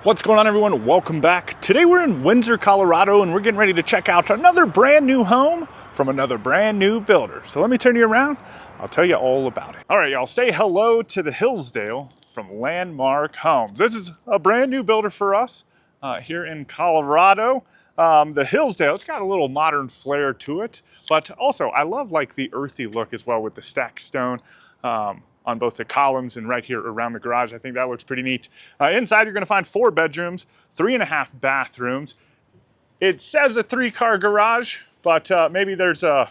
What's going on, everyone? Welcome back. Today we're in Windsor, Colorado, and we're getting ready to check out another brand new home from another brand new builder. So let me turn you around. I'll tell you all about it. All right, y'all, say hello to the Hillsdale from Landmark Homes. This is a brand new builder for us here in Colorado. The Hillsdale, it's got a little modern flair to it, but also I love like the earthy look as well with the stacked stone. On both the columns and right here around the garage. I think that looks pretty neat. Inside, you're going to find 4 bedrooms, 3.5 bathrooms. It says a 3-car garage, but maybe there's like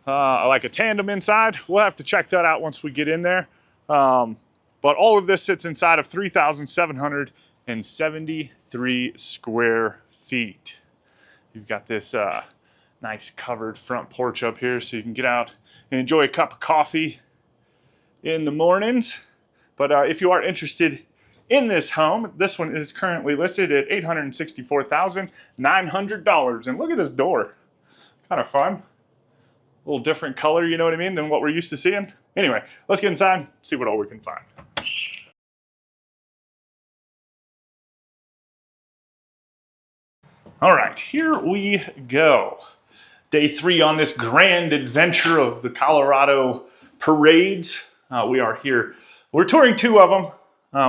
a tandem inside. We'll have to check that out once we get in there. But all of this sits inside of 3,773 square feet. You've got this nice covered front porch up here, so you can get out and enjoy a cup of coffee in the mornings. But if you are interested in this home, this one is currently listed at $864,900. And look at this door. Kind of fun. A little different color, you know what I mean, than what we're used to seeing. Anyway, let's get inside, see what all we can find. All right, here we go. Day 3 on this grand adventure of the Colorado parades. We are here. We're touring 2 of them.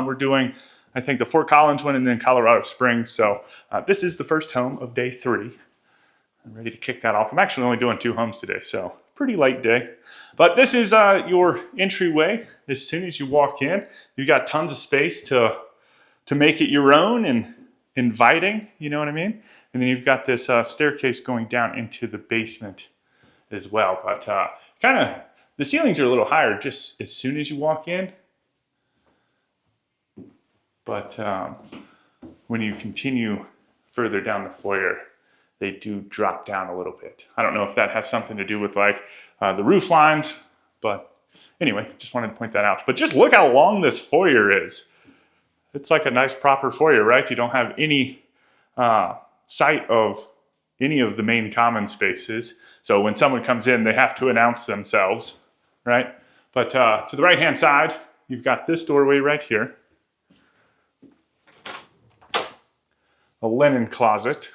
We're doing, I think, the Fort Collins one and then Colorado Springs. So this is the first home of day 3. I'm ready to kick that off. I'm actually only doing 2 homes today, so pretty light day. But this is your entryway. As soon as you walk in, you've got tons of space to make it your own and inviting, you know what I mean? And then you've got this staircase going down into the basement as well. But kind of, the ceilings are a little higher just as soon as you walk in. But when you continue further down the foyer, they do drop down a little bit. I don't know if that has something to do with like the roof lines, but anyway, just wanted to point that out. But just look how long this foyer is. It's like a nice proper foyer, right? You don't have any sight of any of the main common spaces. So when someone comes in, they have to announce themselves, right? But to the right-hand side, you've got this doorway right here. A linen closet.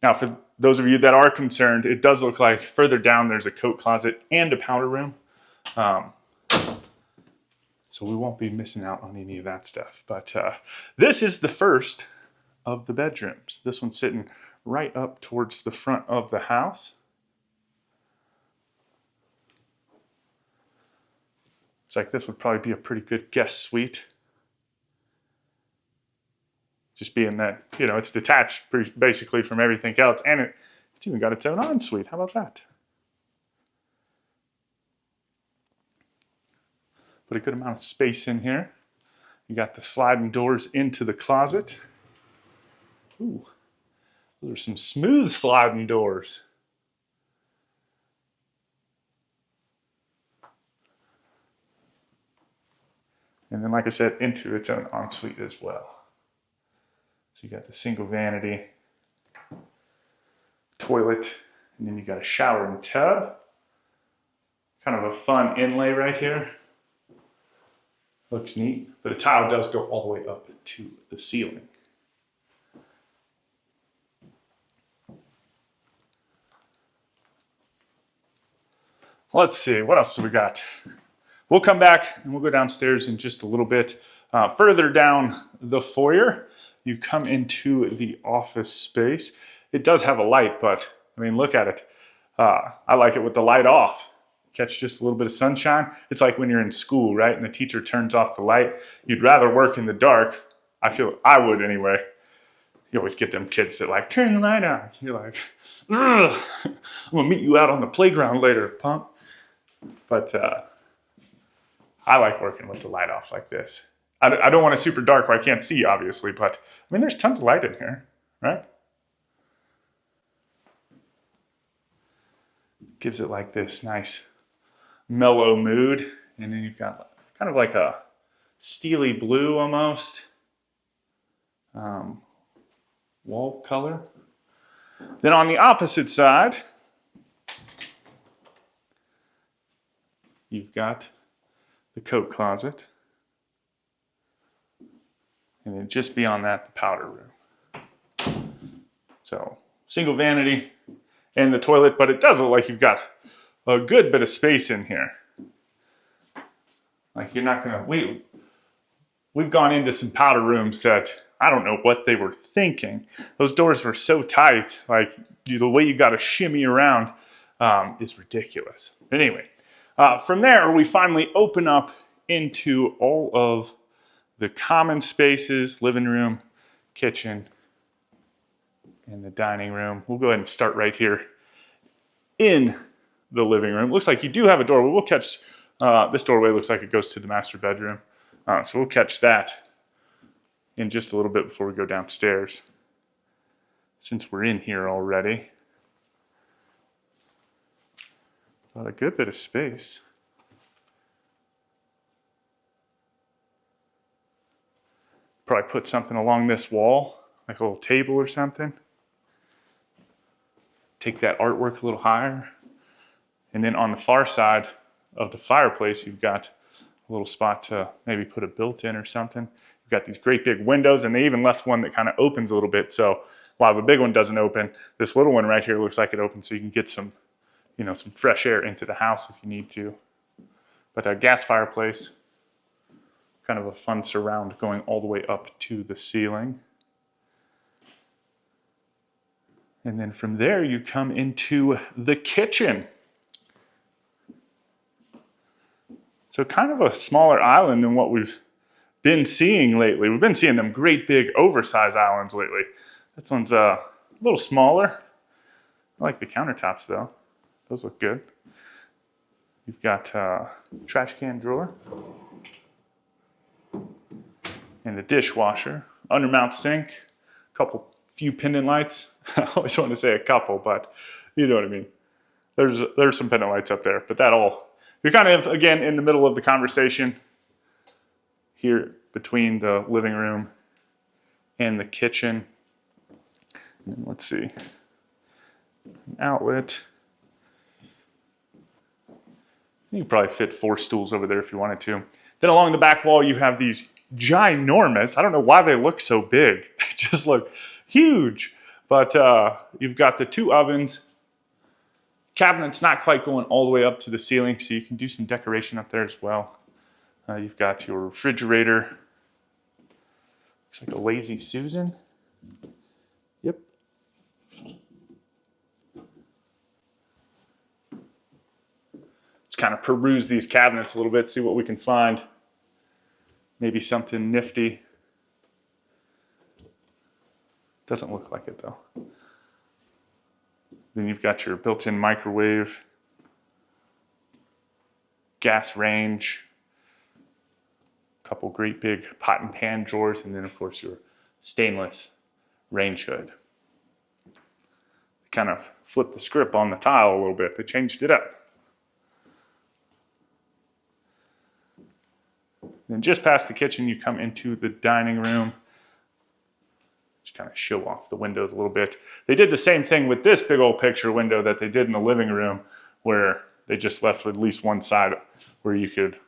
Now, for those of you that are concerned, it does look like further down there's a coat closet and a powder room. So we won't be missing out on any of that stuff. But this is the first of the bedrooms. This one's sitting right up towards the front of the house. It's like this would probably be a pretty good guest suite. Just being that, you know, it's detached basically from everything else, and it's even got its own ensuite. How about that? Put a good amount of space in here. You got the sliding doors into the closet. Ooh, those are some smooth sliding doors. And then, like I said, into its own ensuite as well. So you got the single vanity, toilet, and then you got a shower and tub. Kind of a fun inlay right here. Looks neat, but the tile does go all the way up to the ceiling. Let's see, what else do we got? We'll come back and we'll go downstairs in just a little bit. Further down the foyer, you come into the office space. It does have a light, but I mean, look at it. I like it with the light off. Catch just a little bit of sunshine. It's like when you're in school, right? And the teacher turns off the light. You'd rather work in the dark. I feel I would anyway. You always get them kids that like, turn the light on. You're like, ugh, I'm gonna meet you out on the playground later, punk. But I like working with the light off like this. I don't want it super dark where I can't see, obviously, but I mean, there's tons of light in here, right? Gives it like this nice mellow mood. And then you've got kind of like a steely blue almost wall color. Then on the opposite side, you've got the coat closet. And then just beyond that, the powder room. So single vanity and the toilet, but it does look like you've got a good bit of space in here. Like you're not gonna, we've gone into some powder rooms that I don't know what they were thinking. Those doors were so tight, like the way you gotta shimmy around is ridiculous. But anyway, from there we finally open up into all of the common spaces, living room, kitchen, and the dining room. We'll go ahead and start right here in the living room. Looks like you do have a doorway. We'll catch this doorway. Looks like it goes to the master bedroom. So we'll catch that in just a little bit before we go downstairs, since we're in here already. But a good bit of space. Probably put something along this wall, like a little table or something. Take that artwork a little higher. And then on the far side of the fireplace, you've got a little spot to maybe put a built-in or something. You've got these great big windows, and they even left one that kind of opens a little bit. So while the big one doesn't open, this little one right here looks like it opens, so you can get some, some fresh air into the house if you need to. But a gas fireplace, kind of a fun surround going all the way up to the ceiling. And then from there, you come into the kitchen. So kind of a smaller island than what we've been seeing lately. We've been seeing them great big oversized islands lately. This one's a little smaller. I like the countertops though. Those look good. You've got a trash can drawer and the dishwasher, undermount sink, few pendant lights. I always want to say a couple, but you know what I mean. There's some pendant lights up there, but you're kind of, again, in the middle of the conversation here between the living room and the kitchen. And let's see, an outlet. You could probably fit 4 stools over there if you wanted to. Then along the back wall, you have these ginormous, I don't know why they look so big. They just look huge. But you've got the 2 ovens. Cabinet's not quite going all the way up to the ceiling, so you can do some decoration up there as well. You've got your refrigerator. Looks like a Lazy Susan. Yep. Let's kind of peruse these cabinets a little bit, see what we can find. Maybe something nifty. Doesn't look like it though. Then you've got your built-in microwave, gas range, a couple great big pot and pan drawers, and then of course your stainless range hood. They kind of flipped the script on the tile a little bit. They changed it up. Then just past the kitchen, you come into the dining room. Just kind of show off the windows a little bit. They did the same thing with this big old picture window that they did in the living room, where they just left at least one side where you could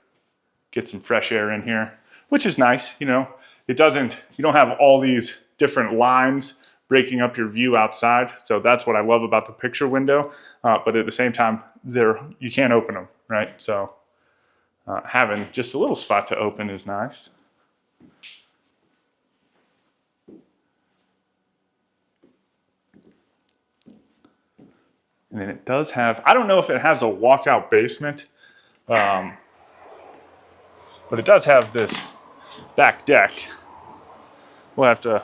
get some fresh air in here, which is nice. You don't have all these different lines breaking up your view outside. So that's what I love about the picture window. But at the same time, you can't open them, right? So having just a little spot to open is nice. And then it does have, I don't know if it has a walkout basement, but it does have this back deck. We'll have to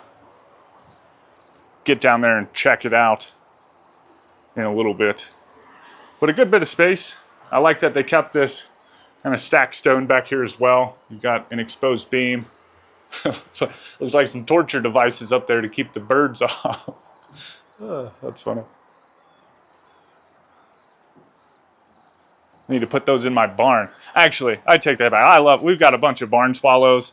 get down there and check it out in a little bit. But a good bit of space. I like that they kept this kind of stacked stone back here as well. You've got an exposed beam. So looks like some torture devices up there to keep the birds off. That's funny. I need to put those in my barn. Actually, I take that back. We've got a bunch of barn swallows.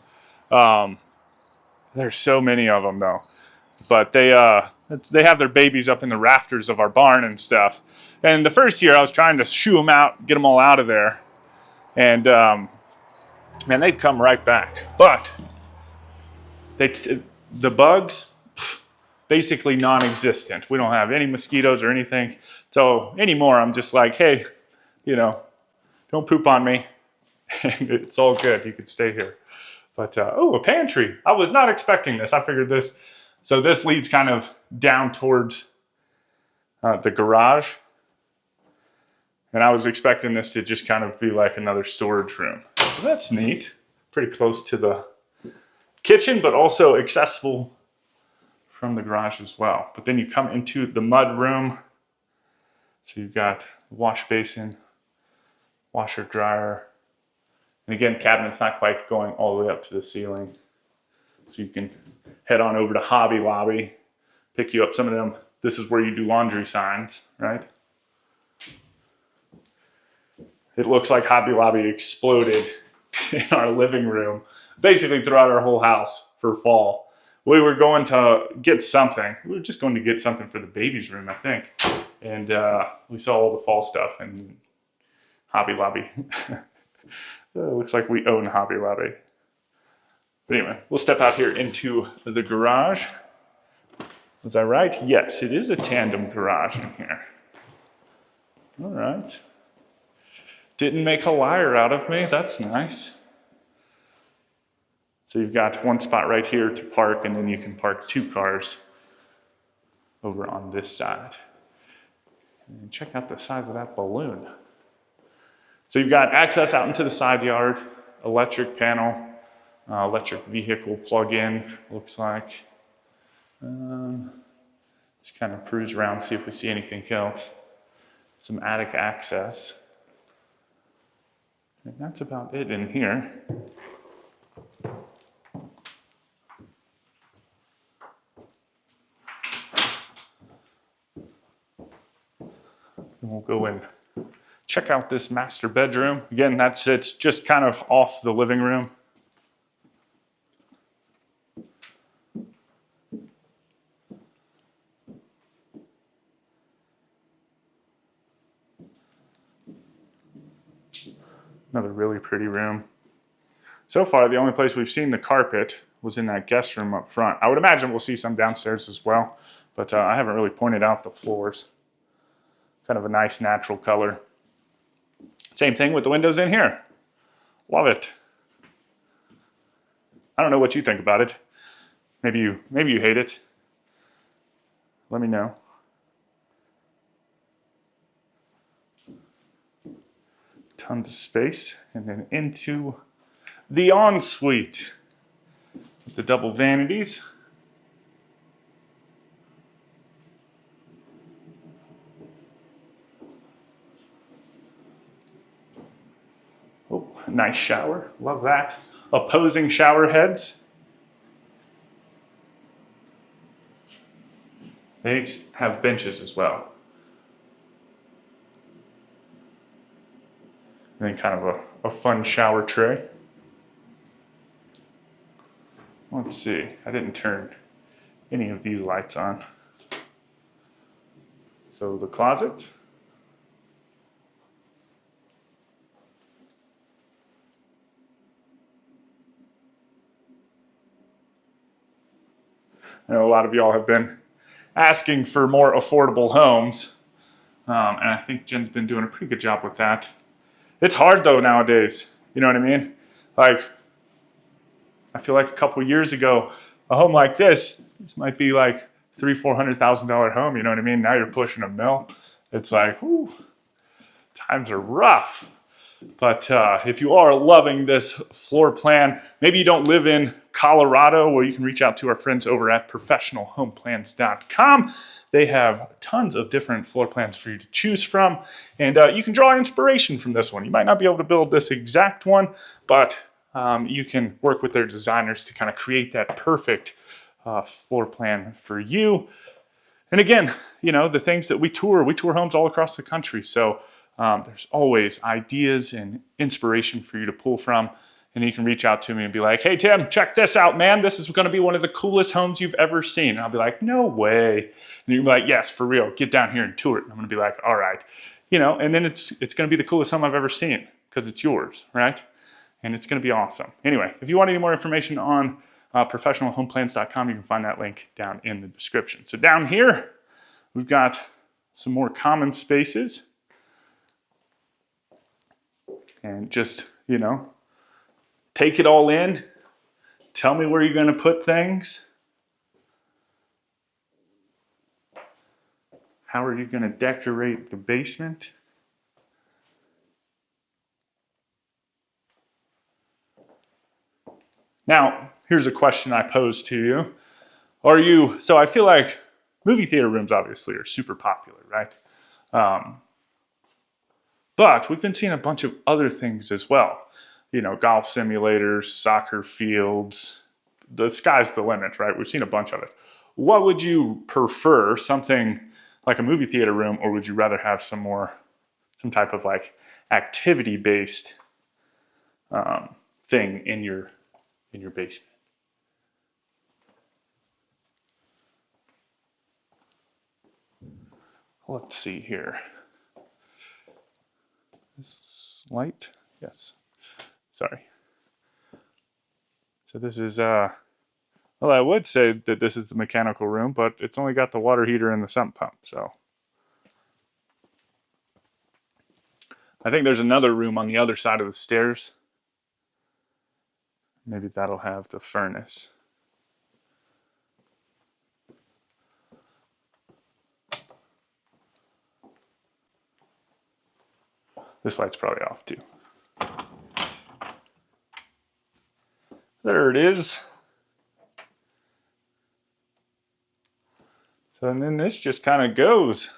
There's so many of them though. But they have their babies up in the rafters of our barn and stuff. And the first year I was trying to shoo them out, get them all out of there. And man, they'd come right back. But The bugs, basically non-existent. We don't have any mosquitoes or anything. So anymore, I'm just like, hey, you know, don't poop on me. And it's all good. You could stay here. But, oh, a pantry. I was not expecting this. I figured this. So this leads kind of down towards the garage. And I was expecting this to just kind of be like another storage room. So that's neat. Pretty close to the kitchen, but also accessible from the garage as well. But then you come into the mud room. So you've got wash basin, washer, dryer. And again, cabinet's not quite going all the way up to the ceiling. So you can head on over to Hobby Lobby, pick you up some of them. This is where you do laundry signs, right? It looks like Hobby Lobby exploded in our living room, basically throughout our whole house for fall. We were going to get something. We were just going to get something for the baby's room, I think. And we saw all the fall stuff and Hobby Lobby. It looks like we own Hobby Lobby. But anyway, we'll step out here into the garage. Was I right? Yes, it is a tandem garage in here. All right. Didn't make a liar out of me. That's nice. So you've got one spot right here to park, and then you can park 2 cars over on this side. And check out the size of that balloon. So you've got access out into the side yard, electric panel, electric vehicle plug-in, looks like. Let's kind of cruise around, see if we see anything else. Some attic access. And that's about it in here. And we'll go in. Check out this master bedroom. Again, it's just kind of off the living room. Another really pretty room. So far, the only place we've seen the carpet was in that guest room up front. I would imagine we'll see some downstairs as well, but I haven't really pointed out the floors. Kind of a nice natural color. Same thing with the windows in here. Love it. I don't know what you think about it. Maybe you hate it. Let me know. Tons of space. And then into the ensuite with the double vanities. Oh, nice shower. Love that. Opposing shower heads. They have benches as well. And then kind of a fun shower tray. Let's see. I didn't turn any of these lights on. So the closet. I know a lot of y'all have been asking for more affordable homes, and I think Jen's been doing a pretty good job with that. It's hard though nowadays, you know what I mean? Like, I feel like a couple years ago, a home like this might be like $300,000-$400,000 home, you know what I mean? Now you're pushing $1 million. It's like, whew, times are rough. But if you are loving this floor plan, maybe you don't live in Colorado, well, you can reach out to our friends over at professionalhomeplans.com. They have tons of different floor plans for you to choose from, and you can draw inspiration from this one. You might not be able to build this exact one, but you can work with their designers to kind of create that perfect floor plan for you. And again, you know, the things that we tour homes all across the country, so there's always ideas and inspiration for you to pull from. And you can reach out to me and be like, hey, Tim, check this out, man. This is going to be one of the coolest homes you've ever seen. And I'll be like, no way. And you'll be like, yes, for real. Get down here and tour it. And I'm going to be like, all right. You know, and then it's going to be the coolest home I've ever seen because it's yours, right? And it's going to be awesome. Anyway, if you want any more information on professionalhomeplans.com. You can find that link down in the description. So down here, we've got some more common spaces. And just, you know, take it all in. Tell me where you're going to put things. How are you going to decorate the basement? Now, here's a question I pose to you. So I feel like movie theater rooms obviously are super popular, right? But we've been seeing a bunch of other things as well. You know, golf simulators, soccer fields. The sky's the limit, right? We've seen a bunch of it. What would you prefer, something like a movie theater room, or would you rather have some type of like activity-based thing in your basement? Let's see here. This light? Yes. Sorry. So this is, well, I would say that this is the mechanical room, but it's only got the water heater and the sump pump, so. I think there's another room on the other side of the stairs. Maybe that'll have the furnace. This light's probably off too. There it is. So and then this just kind of goes.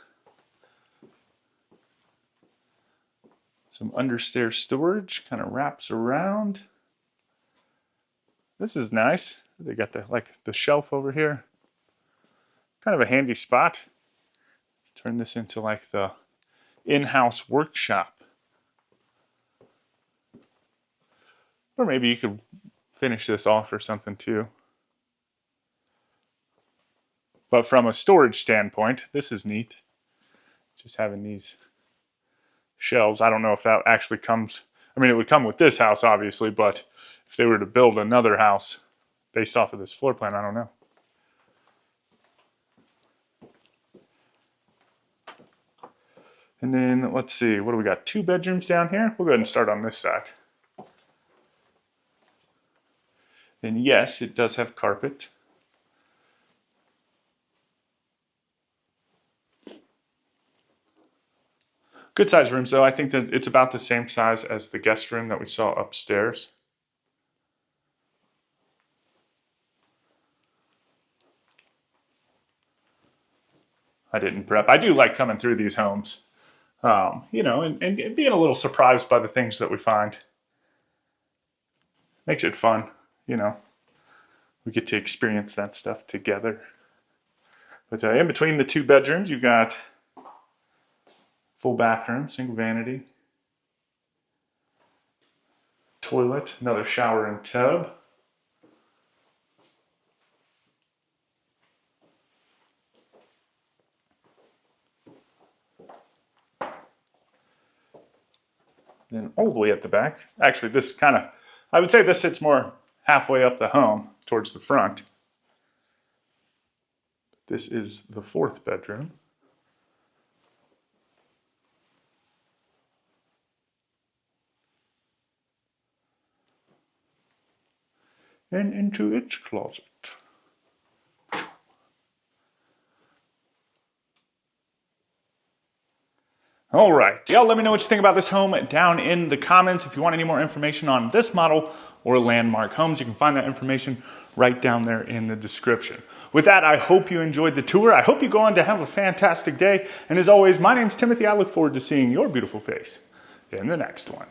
Some understairs storage kind of wraps around. This is nice. They got the shelf over here. Kind of a handy spot. Turn this into like the in-house workshop. Or maybe you could finish this off or something too. But from a storage standpoint, this is neat. Just having these shelves. I don't know if that actually comes, I mean, it would come with this house, obviously, but if they were to build another house based off of this floor plan, I don't know. And then, let's see, what do we got? 2 bedrooms down here? We'll go ahead and start on this side. And yes, it does have carpet. Good size rooms though. I think that it's about the same size as the guest room that we saw upstairs. I didn't prep. I do like coming through these homes, you know, and being a little surprised by the things that we find. Makes it fun, you know. We get to experience that stuff together. But in between the 2 bedrooms, you've got full bathroom, single vanity, toilet, another shower and tub. Then all the way at the back, actually this kind of, I would say this sits more halfway up the home towards the front. This is the 4th bedroom. And into its closet. All right, y'all let me know what you think about this home down in the comments. If you want any more information on this model or Landmark Homes, you can find that information right down there in the description. With that, I hope you enjoyed the tour. I hope you go on to have a fantastic day. And as always, my name's Timothy. I look forward to seeing your beautiful face in the next one.